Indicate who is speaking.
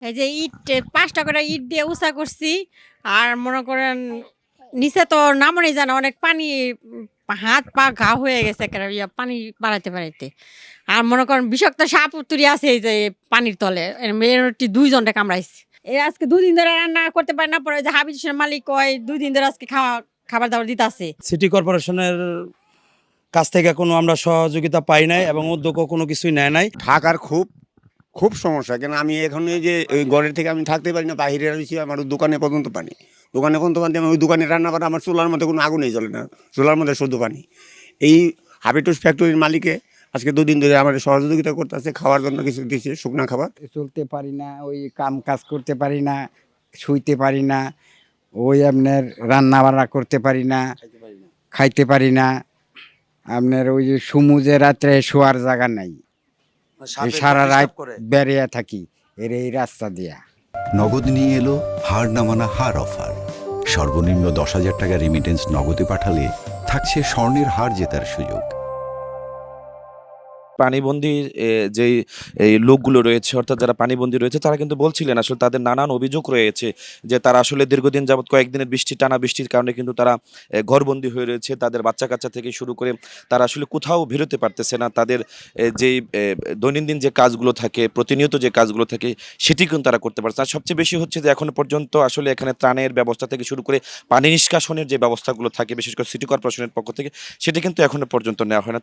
Speaker 1: এই যে ইট ৫টা করে ইট দিয়ে উঁচা করছি। আর মনে করেন নিচে তো নামনই জানা অনেক পানি, হাত পা ঘা হয়ে গেছে একেবারে পানি বাড়াইতে। আর মনে করেন বিষাক্ত সাপ উতুরি আছে এই যে পানির তলে। মেয়েটি ২ জনকে কামড়াইছে। আজকে ২ দিন ধরে রান্না করতে পারি না। পরে যে হাবিজের মালিক কয় ২ দিন ধরে আজকে খাবার-দাবার দিতাছে।
Speaker 2: সিটি কর্পোরেশনের কাছ থেকে কোনো আমরা সহযোগিতা পাই নাই এবং উদ্যোগও কোনো কিছুই নেয় নাই।
Speaker 3: থাকার খুব খুব সমস্যা, কেন আমি এখন এই যে ওই ঘরের থেকে আমি থাকতে পারি না, বাইরে রয়েছি, আমার দোকানে পর্যন্ত পানি, দোকানে আমি ওই দোকানে রান্না করা, আমার চুলার মধ্যে কোনো আগুনই জ্বলে না, চুলার মধ্যে শুধু পানি। এই হাবিটুস ফ্যাক্টরির মালিকে আজকে 2 দিন ধরে আমাদের সহযোগিতা করতেছে, খাওয়ার জন্য কিছু দিচ্ছে, শুকনা খাবার।
Speaker 4: চলতে পারি না, ওই কাম কাজ করতে পারি না, শুইতে পারি না, ওই আপনার রান্না বান্না করতে পারি না, খাইতে পারি না। আপনার ওই যে সমুজে রাত্রে শোয়ার জায়গা নাই, এই সারা রাত বেরিয়ে থাকি এই রাস্তা দিয়া।
Speaker 5: নগদ নিয়ে এলো হার না মানা হার অফার। সর্বনিম্ন 10,000 টাকা রেমিটেন্স নগদে পাঠালে থাকছে স্বর্ণের হার জেতার সুযোগ।
Speaker 6: পানিবন্দী যেই এই লোকগুলো রয়েছে, অর্থাৎ যারা পানিবন্দী রয়েছে, তারা কিন্তু বলছিলেন আসলে তাদের নানান অভিযোগ রয়েছে যে তারা আসলে দীর্ঘদিন যাবৎ কয়েকদিনের টানা বৃষ্টির কারণে কিন্তু তারা ঘরবন্দি হয়ে রয়েছে। তাদের বাচ্চা কাচ্চা থেকে শুরু করে তারা আসলে কোথাও বেরোতে পারতেছে না। তাদের যেই দৈনন্দিন যে কাজগুলো থাকে, প্রতিনিয়ত যে কাজগুলো থাকে, সেটি কিন্তু তারা করতে পারছে না। আর সবচেয়ে বেশি হচ্ছে যে এখনো পর্যন্ত আসলে এখানে ত্রাণের ব্যবস্থা থেকে শুরু করে পানি নিষ্কাশনের যে ব্যবস্থাগুলো থাকে, বিশেষ করে সিটি কর্পোরেশনের পক্ষ থেকে, সেটি কিন্তু এখনো পর্যন্ত নেওয়া হয় না।